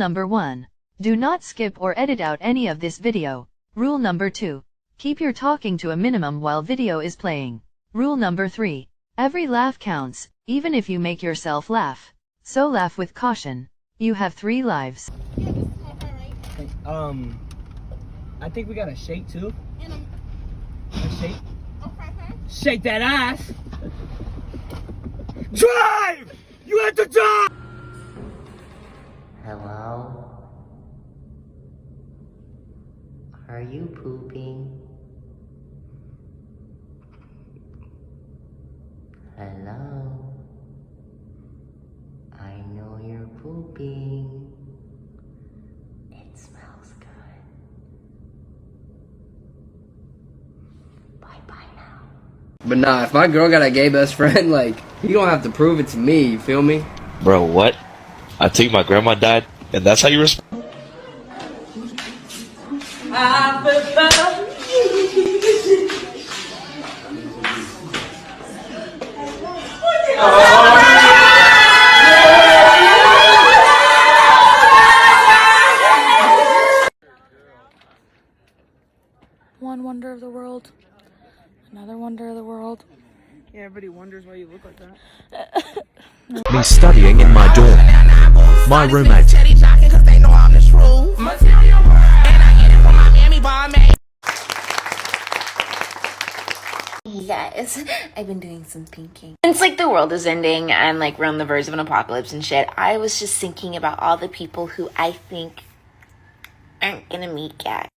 number 1. Do not skip or edit out any of this video. Rule number 2. Keep your talking to a minimum while video is playing. Rule number 3. Every laugh counts, even if you make yourself laugh. So laugh with caution. You have 3 lives. I think we got a shake too. A shake. Shake that ass. Drive! You have to drive! Hello? Are you pooping? Hello? I know you're pooping. It smells good. Bye-bye now. But nah, if my girl got a gay best friend, like, you don't have to prove it to me, you feel me? Bro, what? I think my grandma died, and that's how you respond? One wonder of the world, another wonder of the world. Yeah, everybody wonders why you look like that. Me studying in my dorm. My roommate. Yes, I've been doing some thinking. It's like the world is ending and like we're on the verge of an apocalypse and shit. I was just thinking about all the people who I think aren't gonna make it.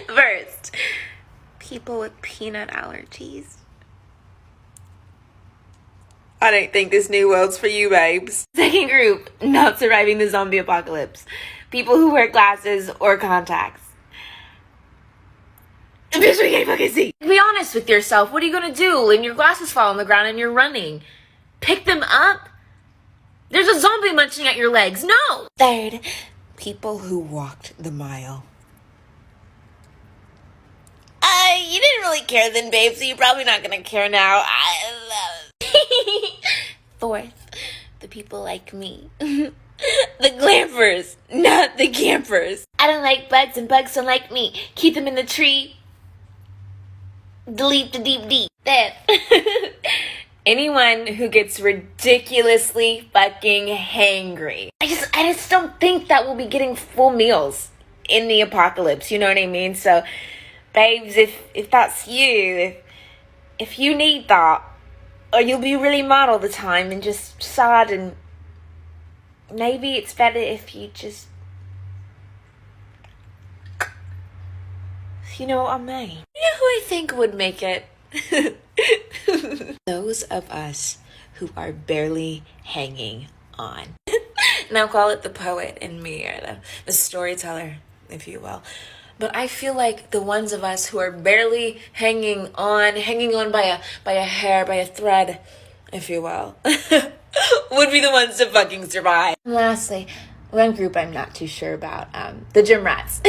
First, people with peanut allergies. I don't think this new world's for you, babes. Second group, not surviving the zombie apocalypse. People who wear glasses or contacts. Bitch, we can't fucking see. Be honest with yourself. What are you gonna do when your glasses fall on the ground and you're running? Pick them up? There's a zombie munching at your legs. No! Third, people who walked the mile. You didn't really care then, babe, so you're probably not gonna care now. I love it. Fourth, the people like me. The glampers, not the campers. I don't like bugs and bugs don't like me. Keep them in the tree. Delete the deep deep. Fifth, anyone who gets ridiculously fucking hangry. I just don't think that we'll be getting full meals in the apocalypse, you know what I mean? So, babes, if that's you, if you need that, or you'll be really mad all the time and just sad, and maybe it's better if you just, you know what I mean? You know who I think would make it? Those of us who are barely hanging on. Now call it the poet in me, or the storyteller, if you will. But I feel like the ones of us who are barely hanging on by a hair, by a thread, if you will, would be the ones to fucking survive. And lastly, one group I'm not too sure about, the gym rats.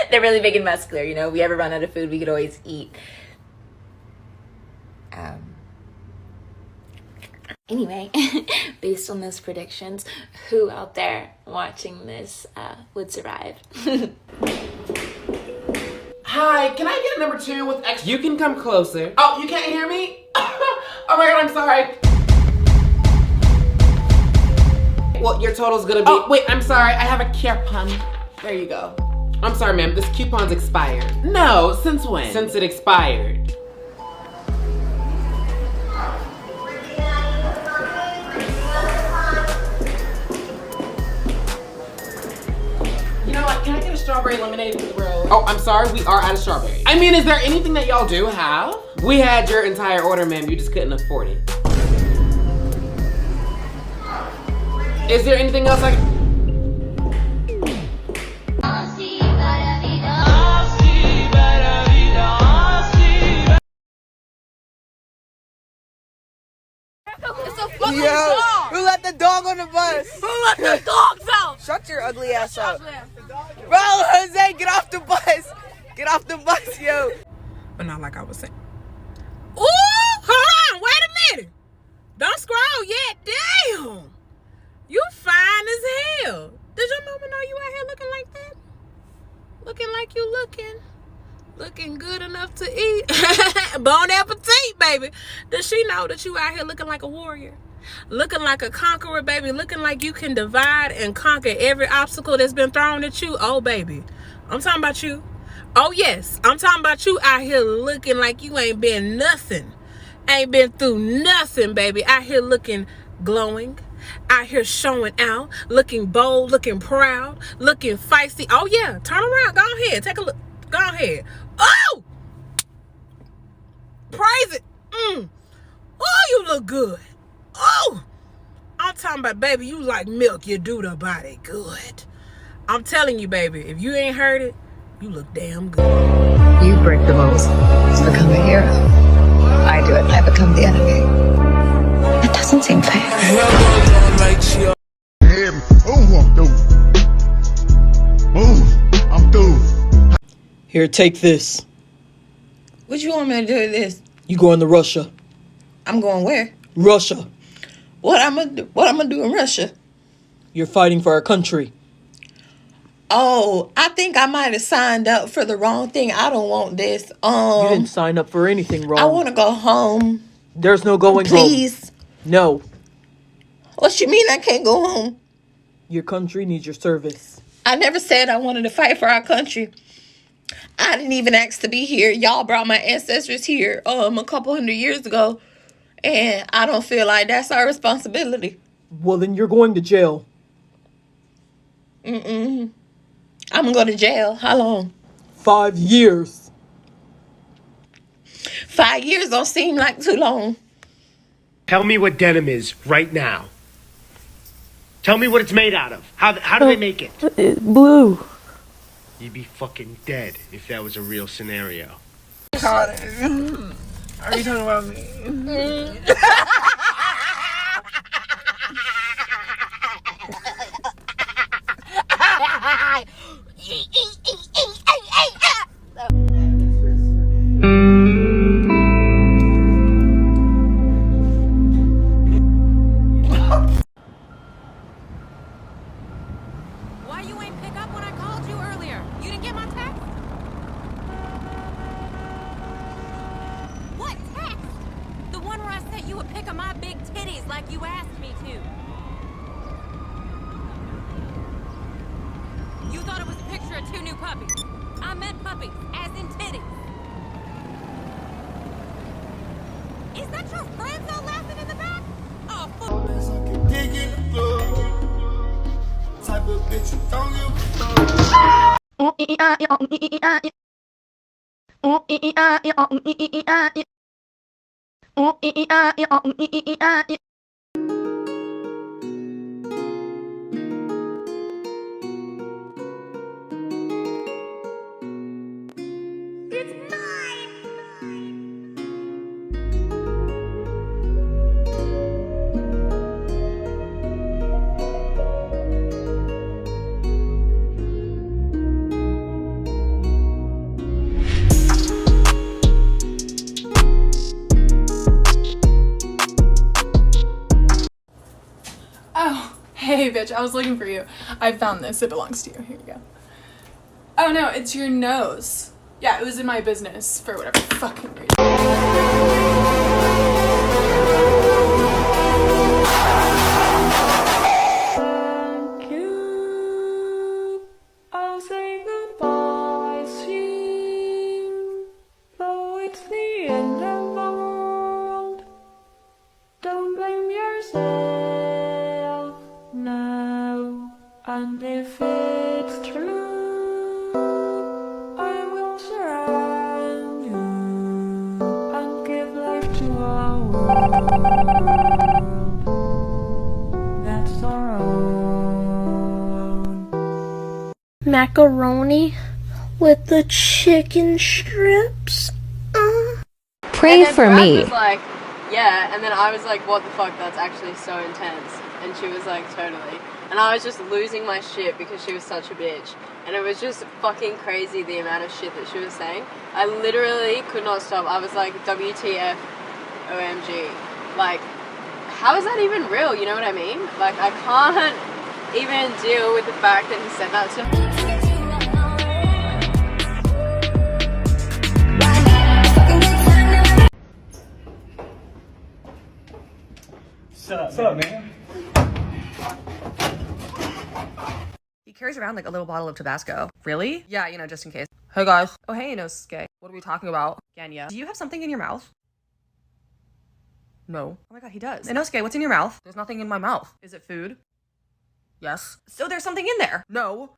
They're really big and muscular, you know. If we ever run out of food, we could always eat. Anyway, based on those predictions, who out there watching this would survive? Hi, can I get a number 2 with extra? You can come closer. Oh, you can't hear me? Oh my god, I'm sorry. Well, your total's gonna be. Oh, wait, I'm sorry. I have a coupon. There you go. I'm sorry, ma'am. This coupon's expired. No, since when? Since it expired. You know what? Can I get a strawberry lemonade with the rose? Oh, I'm sorry. We are out of strawberries. I mean, is there anything that y'all do have? We had your entire order, ma'am. You just couldn't afford it. Is there anything else I can... Yo, who let the dog on the bus? Who let the dogs out? Shut your ugly ass up. Bro, Jose, get off the bus. Get off the bus, yo. But not like I was saying. Ooh, hold on, wait a minute. Don't scroll yet. Damn. You fine as hell. Did your mama know you out here looking like that? Looking like you looking good enough to eat? Bon appetit, baby. Does she know that you out here looking like a warrior? Looking like a conqueror, baby. Looking like you can divide and conquer every obstacle that's been thrown at you? Oh, baby. I'm talking about you. Oh, yes. I'm talking about you out here looking like you ain't been nothing. Ain't been through nothing, baby. Out here looking glowing. Out here showing out. Looking bold. Looking proud. Looking feisty. Oh, yeah. Turn around. Go ahead. Take a look. Go ahead. Oh! Praise it. Oh, you look good. Oh! I'm talking about, baby, you like milk. You do the body good. I'm telling you, baby, if you ain't heard it, you look damn good. You break the rules to become a hero. I do it and I become the enemy. That doesn't seem fair. I'm through. Here, take this. What you want me to do with this? You going to Russia. I'm going where? Russia. What I'm gonna do in Russia? You're fighting for our country. Oh, I think I might have signed up for the wrong thing. I don't want this. You didn't sign up for anything wrong. I want to go home. There's no going home. Please. No. What you mean I can't go home? Your country needs your service. I never said I wanted to fight for our country. I didn't even ask to be here. Y'all brought my ancestors here a couple hundred years ago. And I don't feel like that's our responsibility. Well, then you're going to jail. I'm gonna go to jail. How long? 5 years. 5 years don't seem like too long. Tell me what denim is right now. Tell me what it's made out of. How do they make it? Blue. You'd be fucking dead if that was a real scenario. Are you talking about me? Why you ain't pick up when I called you earlier? You didn't get my text? What text? The one where I sent you a pic of my big titties like you asked me to. You thought it was a picture of 2 new puppies. I meant puppies, as in titties. Is that your friends all laughing in the back? Oh, fuck. Type of bitch you don't give a Oh, hey bitch, I was looking for you. I found this, it belongs to you. Here you go. Oh no, it's your nose. Yeah, it was in my business for whatever fucking reason. I'll say goodbye soon, though it's the end of the world. Don't blame yourself now, and if it's true, I will surround you and give life to our world. That's our own. Macaroni with the chicken strips. Pray for Brad me. was like, yeah, and then I was like, what the fuck, that's actually so intense. And she was like, totally. And I was just losing my shit because she was such a bitch. And it was just fucking crazy the amount of shit that she was saying. I literally could not stop. I was like, WTF, OMG. Like, how is that even real? You know what I mean? Like, I can't even deal with the fact that he said that to me. What's up, man? He carries around like a little bottle of Tabasco. Really? Yeah, you know, just in case. Hey guys. Oh, hey, Inosuke. What are we talking about? Genya. Do you have something in your mouth? No. Oh my god, he does. Inosuke, what's in your mouth? There's nothing in my mouth. Is it food? Yes. So there's something in there. No.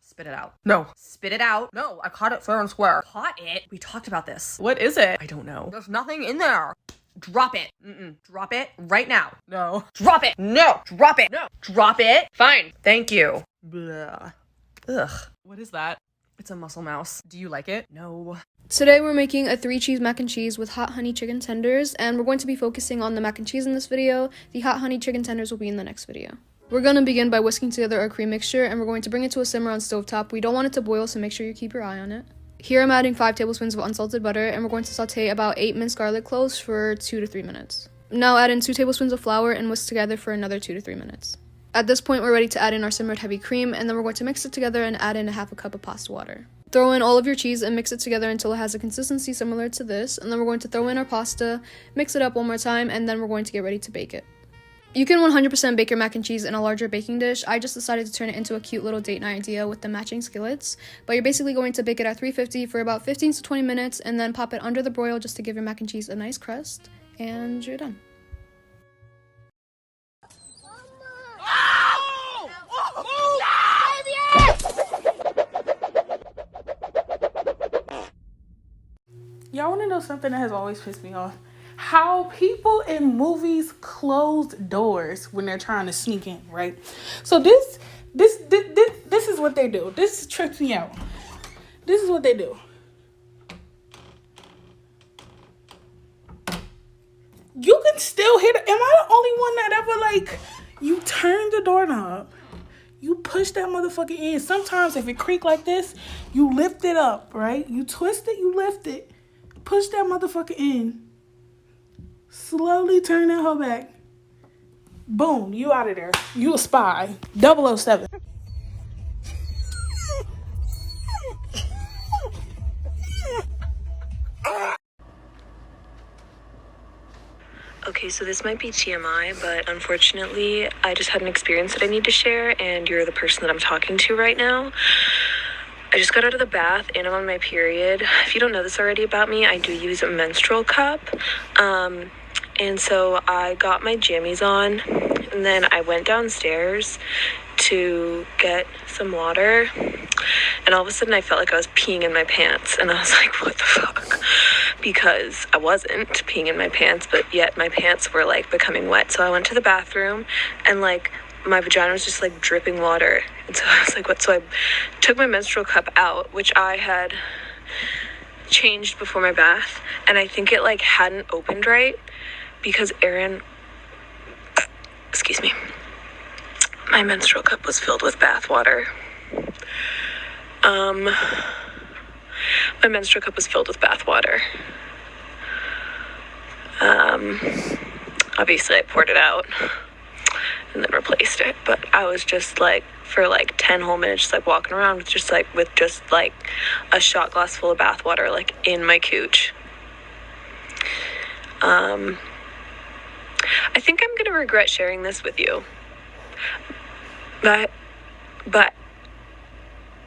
Spit it out. No. Spit it out. No, I caught it fair and square. Caught it? We talked about this. What is it? I don't know. There's nothing in there. Drop it. Drop it right now. No. Drop it. No. Drop it. No. Drop it. Fine. Thank you. Blah. Ugh. What is that? It's a muscle mouse. Do you like it? No. Today we're making a 3-cheese mac and cheese with hot honey chicken tenders, and we're going to be focusing on the mac and cheese in this video. The hot honey chicken tenders will be in the next video. We're going to begin by whisking together our cream mixture, and we're going to bring it to a simmer on stovetop. We don't want it to boil, so make sure you keep your eye on it. Here I'm adding 5 tablespoons of unsalted butter, and we're going to saute about 8 minced garlic cloves for 2 to 3 minutes. Now add in 2 tablespoons of flour and whisk together for another 2 to 3 minutes. At this point, we're ready to add in our simmered heavy cream, and then we're going to mix it together and add in a half a cup of pasta water. Throw in all of your cheese and mix it together until it has a consistency similar to this, and then we're going to throw in our pasta, mix it up one more time, and then we're going to get ready to bake it. You can 100% bake your mac and cheese in a larger baking dish. I just decided to turn it into a cute little date night idea with the matching skillets, but you're basically going to bake it at 350 for about 15 to 20 minutes, and then pop it under the broil just to give your mac and cheese a nice crust, and you're done. Y'all want to know something that has always pissed me off? How people in movies close doors when they're trying to sneak in, right? So this is what they do. This trips me out. This is what they do. You can still hear am I the only one that ever, like, you turn the doorknob, you push that motherfucker in. Sometimes if it creak like this, you lift it up, right? You twist it, you lift it, push that motherfucker in, slowly turn that hoe back. Boom, you out of there. You a spy. 007. Okay, so this might be TMI, but unfortunately, I just had an experience that I need to share, and you're the person that I'm talking to right now. I just got out of the bath, and I'm on my period. If you don't know this already about me, I do use a menstrual cup. And so I got my jammies on, and then I went downstairs to get some water, and all of a sudden I felt like I was peeing in my pants, and I was like, what the fuck? Because I wasn't peeing in my pants, but yet my pants were like becoming wet. So I went to the bathroom, and like my vagina was just like dripping water, and so I was like, what? So I took my menstrual cup out, which I had changed before my bath, and I think it like hadn't opened right because Aaron, excuse me, my menstrual cup was filled with bath water. My menstrual cup was filled with bath water. Obviously I poured it out and then replaced it, but I was just like, for like 10 whole minutes, just like walking around with just like a shot glass full of bath water, like in my cooch. I think I'm gonna regret sharing this with you, but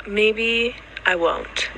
maybe I won't.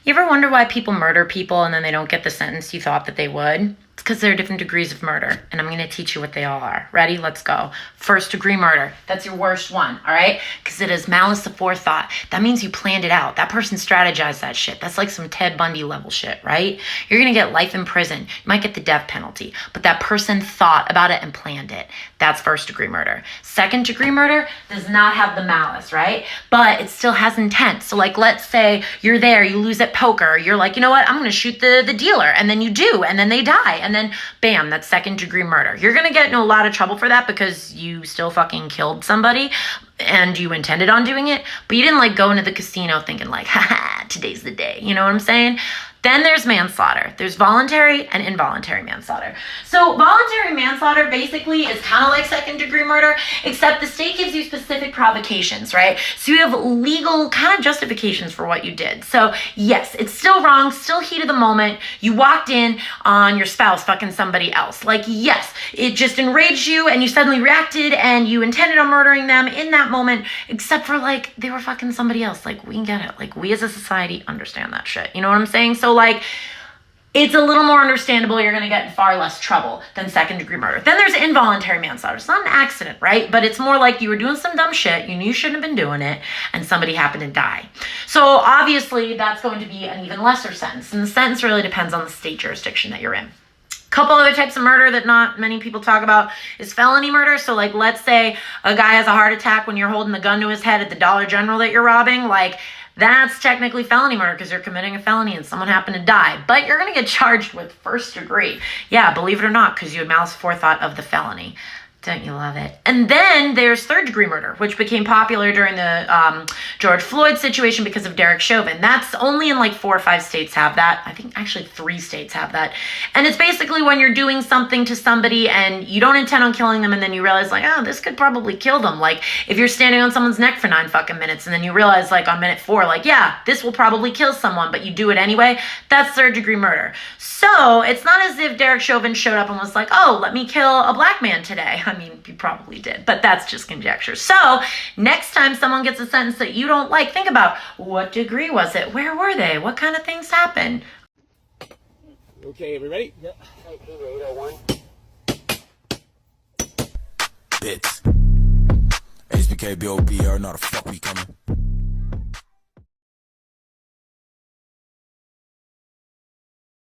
You ever wonder why people murder people and then they don't get the sentence you thought that they would? It's because there are different degrees of murder, and I'm going to teach you what they all are. Ready? Let's go. First degree murder. That's your worst one, all right? Because it is malice aforethought. That means you planned it out. That person strategized that shit. That's like some Ted Bundy level shit, right? You're going to get life in prison. You might get the death penalty, but that person thought about it and planned it. That's first degree murder. Second degree murder does not have the malice, right? But it still has intent. So like, let's say you're there, you lose at poker. You're like, you know what? I'm going to shoot the dealer. And then you do. And then they die. And and then bam, that's second degree murder. You're gonna get in a lot of trouble for that because you still fucking killed somebody and you intended on doing it, but you didn't like go into the casino thinking like, haha, today's the day. You know what I'm saying? Then there's manslaughter. There's voluntary and involuntary manslaughter. So voluntary manslaughter basically is kind of like second degree murder, except the state gives you specific provocations, right? So you have legal kind of justifications for what you did. So yes, it's still wrong, still heat of the moment. You walked in on your spouse fucking somebody else. Like, yes, it just enraged you and you suddenly reacted and you intended on murdering them in that moment, except for like, they were fucking somebody else. Like, we can get it. Like, we as a society understand that shit. You know what I'm saying? So like, it's a little more understandable. You're going to get in far less trouble than second degree murder. Then there's involuntary manslaughter. It's not an accident, right? But it's more like you were doing some dumb shit. You knew you shouldn't have been doing it and somebody happened to die. So obviously that's going to be an even lesser sentence. And the sentence really depends on the state jurisdiction that you're in. Couple other types of murder that not many people talk about is felony murder. So like, let's say a guy has a heart attack when you're holding the gun to his head at the Dollar General that you're robbing. Like, that's technically felony murder because you're committing a felony and someone happened to die. But you're going to get charged with first degree. Yeah, believe it or not, because you had malice forethought of the felony. Don't you love it? And then there's third degree murder, which became popular during the George Floyd situation because of Derek Chauvin. That's only in like 4 or 5 states have that. I think actually 3 states have that. And it's basically when you're doing something to somebody and you don't intend on killing them and then you realize like, oh, this could probably kill them. Like if you're standing on someone's neck for 9 fucking minutes and then you realize like on minute 4, like, yeah, this will probably kill someone, but you do it anyway. That's third degree murder. So it's not as if Derek Chauvin showed up and was like, oh, let me kill a black man today. I mean, you probably did, but that's just conjecture. So next time someone gets a sentence that you don't like, think about what degree was it? Where were they? What kind of things happened? Okay, are we ready? Yep. Bits. HBK, BOB, or not a fuck we coming.